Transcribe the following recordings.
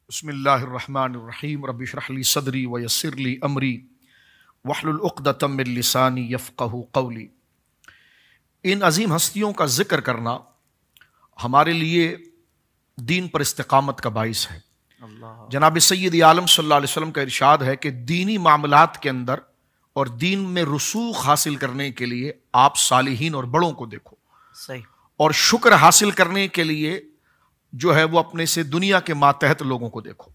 بسم اللہ الرحمن الرحیم رب اشرح لی صدری ویسر لی امری واحلل عقدۃ من لسانی یفقہوا قولی۔ ان عظیم ہستیوں کا ذکر کرنا ہمارے لیے دین پر استقامت کا باعث ہے۔ جناب سید عالم صلی اللہ علیہ وسلم کا ارشاد ہے کہ دینی معاملات کے اندر اور دین میں رسوخ حاصل کرنے کے لیے آپ صالحین اور بڑوں کو دیکھو، صحیح، اور شکر حاصل کرنے کے لیے جو ہے وہ اپنے سے دنیا کے ماتحت لوگوں کو دیکھو۔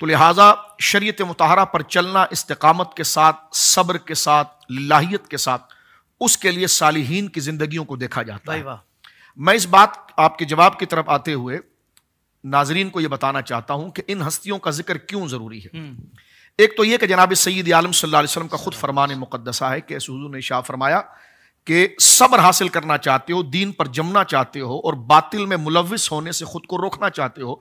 تو لہٰذا شریعت مطہرہ پر چلنا استقامت کے ساتھ، صبر کے ساتھ، للہیت کے ساتھ، اس کے لیے صالحین کی زندگیوں کو دیکھا جاتا ہے۔ میں اس بات آپ کے جواب کی طرف آتے ہوئے ناظرین کو یہ بتانا چاہتا ہوں کہ ان ہستیوں کا ذکر کیوں ضروری ہے۔ ایک تو یہ کہ جناب سید عالم صلی اللہ علیہ وسلم کا خود فرمان مقدسہ ہے کہ حضور نے ارشاد فرمایا کہ صبر حاصل کرنا چاہتے ہو، دین پر جمنا چاہتے ہو اور باطل میں ملوث ہونے سے خود کو روکنا چاہتے ہو،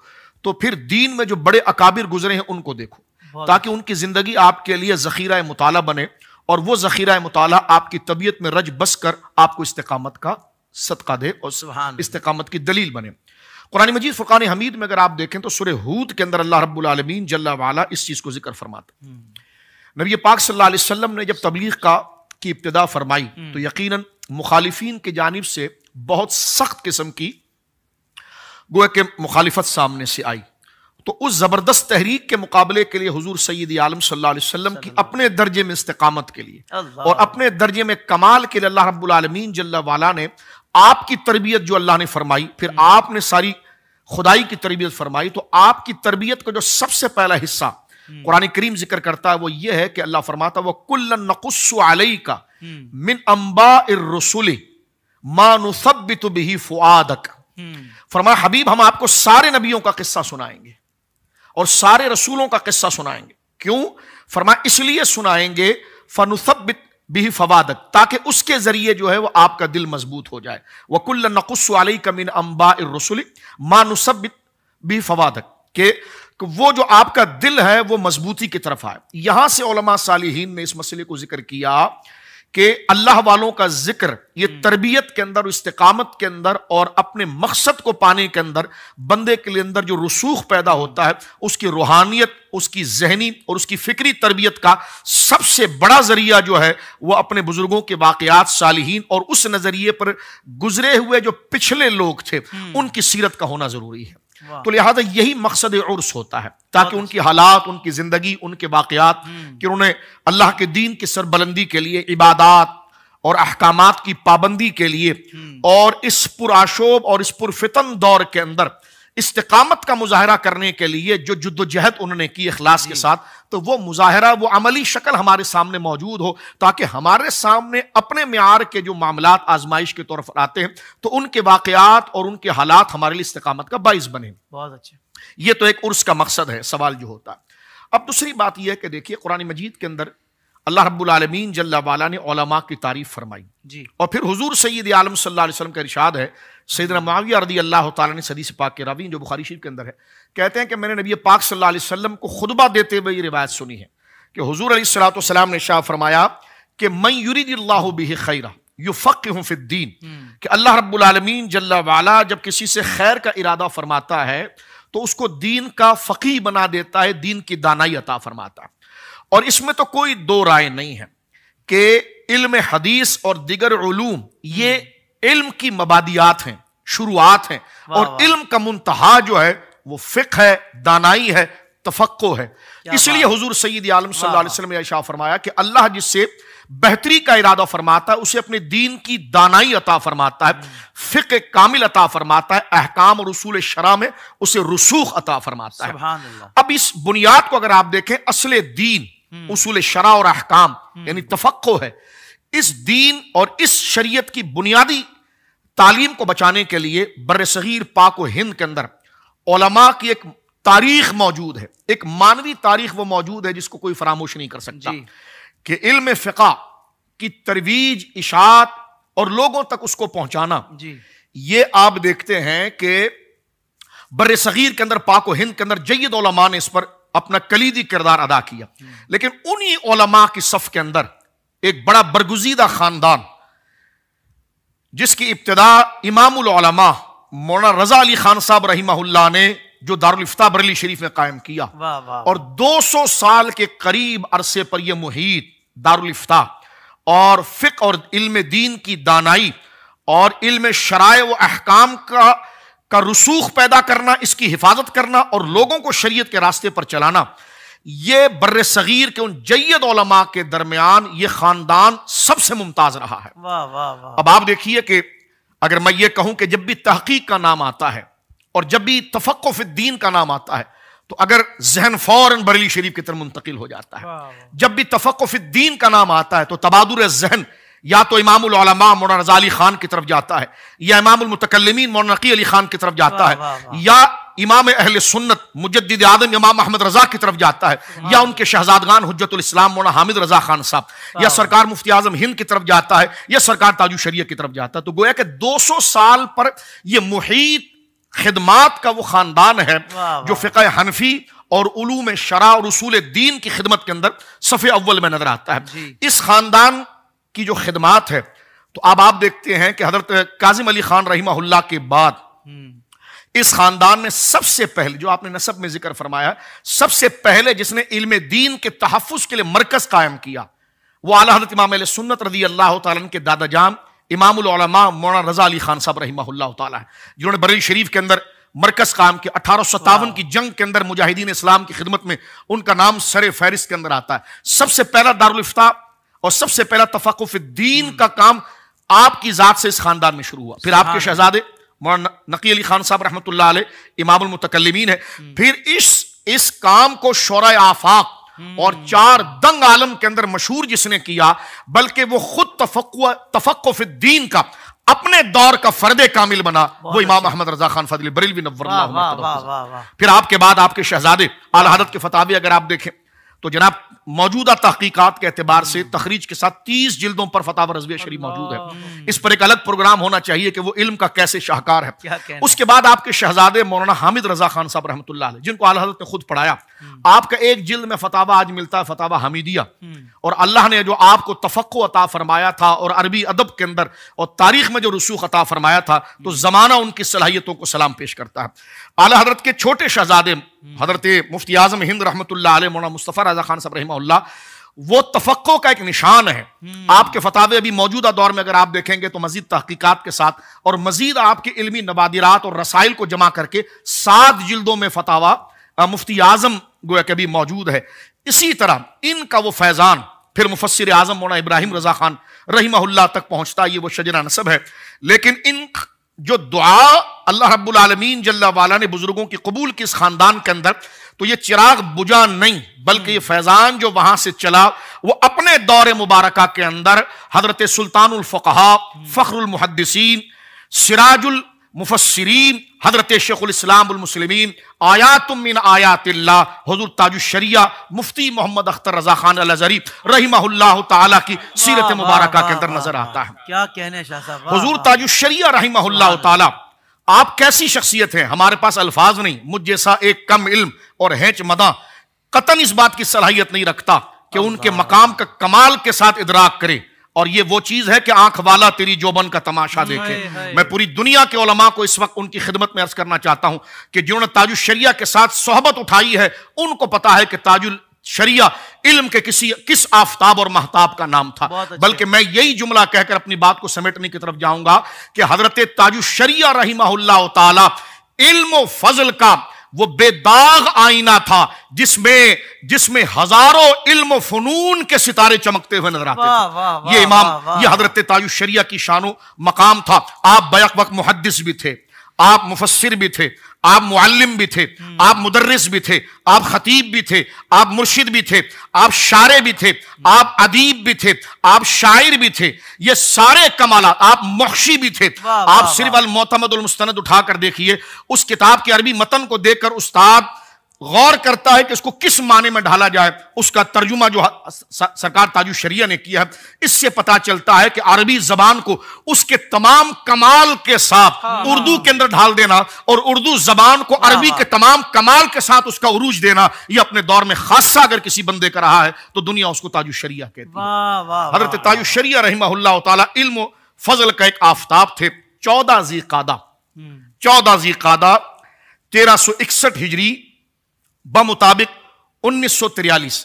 تو پھر دین میں جو بڑے اکابر گزرے ہیں ان کو دیکھو، تاکہ ان کی زندگی آپ کے لیے ذخیرہ مطالعہ بنے، اور وہ ذخیرہ مطالعہ آپ کی طبیعت میں رج بس کر آپ کو استقامت کا صدقہ دے اور استقامت کی دلیل بنے۔ قرآن مجید فرقان حمید میں اگر آپ دیکھیں تو سورہ ہود کے اندر اللہ رب العالمین جل وعلا اس چیز کو ذکر فرماتا۔ نبی پاک صلی اللہ علیہ وسلم نے جب تبلیغ کی ابتدا فرمائی تو یقیناً مخالفین کی جانب سے بہت سخت قسم کی گویا کہ مخالفت سامنے سے آئی۔ تو اس زبردست تحریک کے مقابلے کے لیے حضور سید عالم صلی اللہ علیہ وسلم کی اپنے درجے میں استقامت کے لیے اور اپنے درجے میں کمال کے لیے اللہ رب العالمین جل وعلا نے آپ کی تربیت جو اللہ نے فرمائی، پھر آپ نے ساری خدائی کی تربیت فرمائی، تو آپ کی تربیت کا جو سب سے پہلا حصہ قرآن کریم ذکر کرتا ہے وہ یہ ہے کہ اللہ فرماتا ہے وَكُلًّا نَقُصُّ عَلَيْكَ مِنْ أَنْبَاءِ الرُّسُلِ مَا نُثَبِّتُ بِهِ فُؤَادَكَ۔ فرمایا حبیب ہم آپ کو سارے نبیوں کا قصہ سنائیں گے اور سارے رسولوں کا قصہ سنائیں گے۔ کیوں؟ فرمایا اس لیے سنائیں گے فَنُثَبِّتُ بِهِ فَوَادَكَ، تاکہ اس کے ذریعے جو ہے وہ آپ کا دل مضبوط ہو جائے۔ وَكُلًّا نَقُصُّ عَلَيْكَ مِنْ أَنْبَاءِ الرُّسُلِ مَا نُثَبِّتُ بِهِ فَوَادَكَ، کہ وہ جو آپ کا دل ہے وہ مضبوطی کی طرف آئے۔ یہاں سے علماء صالحین نے اس مسئلے کو ذکر کیا کہ اللہ والوں کا ذکر یہ تربیت کے اندر، استقامت کے اندر اور اپنے مقصد کو پانے کے اندر بندے کے لیے اندر جو رسوخ پیدا ہوتا ہے، اس کی روحانیت، اس کی ذہنی اور اس کی فکری تربیت کا سب سے بڑا ذریعہ جو ہے وہ اپنے بزرگوں کے واقعات، صالحین اور اس نظریے پر گزرے ہوئے جو پچھلے لوگ تھے ان کی سیرت کا ہونا ضروری ہے۔ تو لہذا یہی مقصد عرس ہوتا ہے، تاکہ ان کی حالات، ان کی زندگی، ان کے واقعات کہ انہوں نے اللہ کے دین کی سربلندی کے لیے، عبادات اور احکامات کی پابندی کے لیے اور اس پرآشوب اور اس پرفتن دور کے اندر استقامت کا مظاہرہ کرنے کے لیے جو جد و جہد انہوں نے کی اخلاص کے ساتھ، تو وہ مظاہرہ، وہ عملی شکل ہمارے سامنے موجود ہو، تاکہ ہمارے سامنے اپنے معیار کے جو معاملات آزمائش کے طور پر آتے ہیں تو ان کے واقعات اور ان کے حالات ہمارے لیے استقامت کا باعث بنے۔ بہت اچھا، یہ تو ایک عرس کا مقصد ہے، سوال جو ہوتا ہے۔ اب دوسری بات یہ ہے کہ دیکھیے قرآن مجید کے اندر اللہ رب العالمین جل وعلا نے علماء کی تعریف فرمائی جی، اور پھر حضور سید عالم صلی اللہ علیہ وسلم کا ارشاد ہے، سیدنا معاویہ رضی اللہ تعالیٰ نے حدیث پاک کے راوی جو بخاری شریف کے اندر ہے، کہتے ہیں کہ میں نے نبی پاک صلی اللہ علیہ وسلم کو خطبہ دیتے ہوئے یہ روایت سنی ہے کہ حضور علیہ الصلوۃ والسلام نے ارشاد فرمایا کہ من یرید اللہ بہ خیرا یفقہہ فی الدین، کہ اللہ رب العالمین جل وعلا جب کسی سے خیر کا ارادہ فرماتا ہے تو اس کو دین کا فقیہ بنا دیتا ہے، دین کی دانائی عطا فرماتا ہے۔ اور اس میں تو کوئی دو رائے نہیں ہے کہ علم حدیث اور دیگر علوم یہ علم کی مبادیات ہیں، شروعات ہیں، اور علم کا منتہا جو ہے وہ فقہ ہے، دانائی ہے، تفقہ ہے۔ اس لیے حضور سید عالم صلی اللہ علیہ وسلم نے ارشاد فرمایا کہ اللہ جس سے بہتری کا ارادہ فرماتا ہے اسے اپنے دین کی دانائی عطا فرماتا ہے، فقہ کامل عطا فرماتا ہے، احکام اور اصول شرع میں اسے رسوخ عطا فرماتا ہے۔ سبحان اللہ۔ اب اس بنیاد کو اگر آپ دیکھیں، اصل دین اصول شرع اور احکام یعنی تفقہ ہے۔ اس دین اور اس شریعت کی بنیادی تعلیم کو بچانے کے لیے بر صغیر پاک و ہند کے اندر علماء کی ایک تاریخ موجود ہے، ایک مانوی تاریخ وہ موجود ہے جس کو کوئی فراموش نہیں کر سکتا، کہ علم فقہ کی ترویج، اشاعت اور لوگوں تک اس کو پہنچانا، یہ آپ دیکھتے ہیں کہ بر صغیر کے اندر، پاک و ہند کے اندر جید علماء نے اس پر اپنا کلیدی کردار ادا کیا۔ لیکن انہی علماء کی صف کے اندر ایک بڑا برگزیدہ خاندان جس کی ابتدا امام العلماء مولانا رضا علی خان صاحب رحمہ اللہ نے جو دارالفتاء بریلی شریف میں قائم کیا، اور 200 سال کے قریب عرصے پر یہ محیط دارالفتاء اور فقہ اور علم دین کی دانائی اور علم شرائع و احکام کا رسوخ پیدا کرنا، اس کی حفاظت کرنا اور لوگوں کو شریعت کے راستے پر چلانا، یہ بر صغیر کے ان جید علماء کے درمیان یہ خاندان سب سے ممتاز رہا ہے۔ اب آپ دیکھیے کہ اگر میں یہ کہوں کہ جب بھی تحقیق کا نام آتا ہے اور جب بھی تفقہ فی الدین کا نام آتا ہے تو اگر ذہن فوراً بریلی شریف کی طرف منتقل ہو جاتا ہے۔ جب بھی تفقہ فی الدین کا نام آتا ہے تو تبادر ذہن یا تو امام العلماء مولانا رضا علی خان کی طرف جاتا ہے، یا امام المتکلمین مولانا نقی علی خان کی طرف جاتا ہے، یا امام اہل سنت مجدد اعظم امام احمد رضا کی طرف جاتا ہے، یا ان کے شہزادگان حجت الاسلام مولانا حامد رضا خان صاحب، یا سرکار مفتی اعظم ہند کی طرف جاتا ہے، یا سرکار تاج الشریعہ کی طرف جاتا ہے۔ تو گویا کہ 200 سال پر یہ محیط خدمات کا وہ خاندان ہے جو فقہ حنفی اور علوم شرع اور اصول دین کی خدمت کے اندر صف اول میں نظر آتا ہے۔ اس خاندان کی جو خدمات ہے تو اب آپ دیکھتے ہیں کہ حضرت کاظم علی خان رحمہ اللہ کے بعد اس خاندان میں سب سے پہلے، جو آپ نے نسب میں ذکر فرمایا، سب سے پہلے جس نے علم دین کے تحفظ کے لیے مرکز قائم کیا وہ اعلیٰ حضرت امام اہل سنت رضی اللہ تعالیٰ عنہ کے دادا جان امام العلماء مولانا رضا علی خان صاحب رحمہ اللہ تعالیٰ ہیں، جنہوں نے بریلی شریف کے اندر مرکز قائم کیا۔ 1857 کی جنگ کے اندر مجاہدین اسلام کی خدمت میں ان کا نام سر فہرست کے اندر آتا ہے۔ سب سے پہلا دارالفتاء اور سب سے پہلا تفقہ فی الدین کا کام آپ کی ذات سے اس خاندان میں شروع ہوا۔ پھر آپ کے شہزادے مولانا نقی علی خان صاحب رحمۃ اللہ علیہ امام المتکلمین ہے۔ پھر اس کام کو شورائے آفاق اور 4 دنگ عالم کے اندر مشہور جس نے کیا، بلکہ وہ خود تفقہ فی الدین کا اپنے دور کا فرد کامل بنا، وہ امام احمد رضا خان فاضلی بریلوی نور اللہ مرقدہ۔ پھر آپ کے بعد آپ کے شہزادے اعلیٰ حضرت کے فتاوی اگر آپ دیکھیں تو جناب موجودہ تحقیقات کے اعتبار سے تخریج کے ساتھ 30 جلدوں پر فتاوی رضویہ شریف موجود ہے۔ اس پر ایک الگ پروگرام ہونا چاہیے کہ وہ علم کا کیسے شاہکار ہے۔ اس کے بعد آپ کے شہزادے مولانا حامد رضا خان صاحب رحمۃ اللہ علیہ، جن کو اعلیٰ حضرت نے خود پڑھایا، آپ کا ایک جلد میں فتاوی آج ملتا ہے، فتاوی حمیدیہ، اور اللہ نے جو آپ کو تفقہ عطا فرمایا تھا اور عربی ادب کے اندر اور تاریخ میں جو رسوخ عطا فرمایا تھا تو زمانہ ان کی صلاحیتوں کو سلام پیش کرتا ہے۔ اعلیٰ حضرت کے چھوٹے شہزادے حضرت مفتی اعظم ہند رحمۃ اللہ علیہ مولانا مصطفیٰ رضا خان صاحب رحمہ اللہ، وہ تفقہ کا ایک نشان ہے۔ آپ کے فتاوی ابھی موجودہ دور میں اگر آپ دیکھیں گے تو مزید تحقیقات کے ساتھ اور مزید آپ کے علمی نبادرات اور رسائل کو جمع کر کے 7 جلدوں میں فتاوی مفتی اعظم گویا کہ بھی موجود ہے۔ اسی طرح ان کا وہ فیضان پھر مفسر اعظم مولانا ابراہیم رضا خان رحمہ اللہ تک پہنچتا، یہ وہ شجرہ نسب ہے۔ لیکن ان جو دعا اللہ رب العالمین جل وعلا نے بزرگوں کی قبول کی اس خاندان کے اندر، تو یہ چراغ بجھا نہیں بلکہ یہ فیضان جو وہاں سے چلا وہ اپنے دور مبارکہ کے اندر حضرت سلطان الفقہاء فخر المحدثین سراج المفسرین حضرت شیخ الاسلام المسلمین آیات من آیات اللہ حضور تاج الشریعہ مفتی محمد اختر رضا خان الازہری رحمہ اللہ تعالیٰ کی سیرت مبارکہ کے اندر نظر آتا ہے۔ کیا کہنے شاہ صاحب، حضور تاج الشریعہ رحمہ اللہ تعالیٰ آپ کیسی شخصیت ہیں، ہمارے پاس الفاظ نہیں، مجھ جیسا ایک کم علم اور ہینچ مداں قطعاً اس بات کی صلاحیت نہیں رکھتا کہ ان کے مقام کا کمال کے ساتھ ادراک کرے، اور یہ وہ چیز ہے کہ آنکھ والا تیری جوبن کا تماشا دیکھے۔ میں پوری دنیا کے علماء کو اس وقت ان کی خدمت میں عرض کرنا چاہتا ہوں کہ جنہوں نے تاج الشریعہ کے ساتھ صحبت اٹھائی ہے ان کو پتا ہے کہ تاج الشریعہ علم کے کس آفتاب اور مہتاب کا نام تھا۔ بلکہ میں یہی جملہ کہہ کر اپنی بات کو سمیٹنے کی طرف جاؤں گا کہ حضرت تاج الشریعہ رحمہ اللہ تعالی علم و فضل کا وہ بے داغ آئینہ تھا جس میں ہزاروں علم و فنون کے ستارے چمکتے ہوئے نظر آتے تھے۔ یہ امام، یہ حضرت تاج الشریعہ کی شان و مقام تھا۔ آپ بیک وقت محدث بھی تھے، آپ مفسر بھی تھے، آپ معلم بھی تھے، آپ مدرس بھی تھے، آپ خطیب بھی تھے، آپ مرشد بھی تھے، آپ شارع بھی تھے، آپ ادیب بھی تھے، آپ شاعر بھی تھے، یہ سارے کمالات، آپ محشی بھی تھے۔ آپ صرف المعتمد المستند اٹھا کر دیکھیے، اس کتاب کے عربی متن کو دیکھ کر استاد غور کرتا ہے کہ اس کو کس معنی میں ڈھالا جائے، اس کا ترجمہ جو سرکار تاج الشریعہ نے کیا ہے، اس سے پتا چلتا ہے کہ عربی زبان کو اس کے تمام کمال کے ساتھ اردو کے اندر ڈھال دینا اور اردو زبان کو عربی کے تمام کمال کے ساتھ اس کا عروج دینا، یہ اپنے دور میں خاصہ اگر کسی بندے کا رہا ہے تو دنیا اس کو تاج الشریعہ کہتی ہے۔ حضرت تاج الشریعہ رحمہ اللہ تعالی علم و فضل کا ایک آفتاب تھے۔ 14 ذی قعدہ 1361 ہجری بمطابق 1943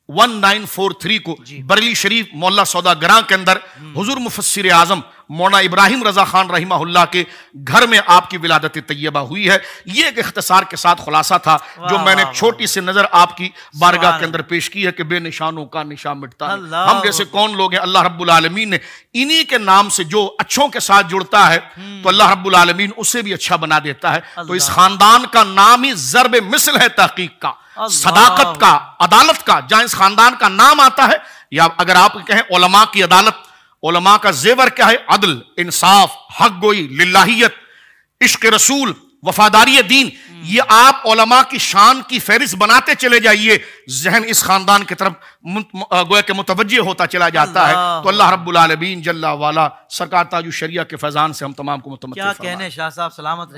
1943 کو بریلی شریف مولا سودا گراں کے اندر حضور مفسر اعظم مولانا ابراہیم رضا خان رحمہ اللہ کے گھر میں آپ کی ولادت طیبہ ہوئی ہے. یہ ایک اختصار کے ساتھ خلاصہ تھا جو میں نے چھوٹی سی نظر آپ کی بارگاہ کے اندر پیش کی ہے کہ بے نشانوں کا نشان مٹتا ہے. ہم جیسے کون لوگ ہیں؟ اللہ رب العالمین نے انہی کے نام سے جو اچھوں کے ساتھ جڑتا ہے تو اللہ رب العالمین اسے بھی اچھا بنا دیتا ہے. تو اس خاندان کا نام ہی ضرب مثل ہے تحقیق کا، صداقت کا، عدالت کا. جہاں اس خاندان کا نام آتا ہے، یا اگر آپ کہیں علماء کی عدالت، علماء کا زیور کیا ہے؟ عدل، انصاف، حق گوئی، للہیت، عشق رسول، وفاداری دین. یہ آپ علماء کی شان کی فہرست بناتے چلے جائیے، ذہن اس خاندان کی طرف گویا کہ متوجہ ہوتا چلا جاتا ہے. تو اللہ رب العالمین جل والا سرکار تاج الشریعہ کے فیضان سے ہم تمام کو متمتع فرمائے. کیا کہنے شاہ صاحب، سلامت رہیے.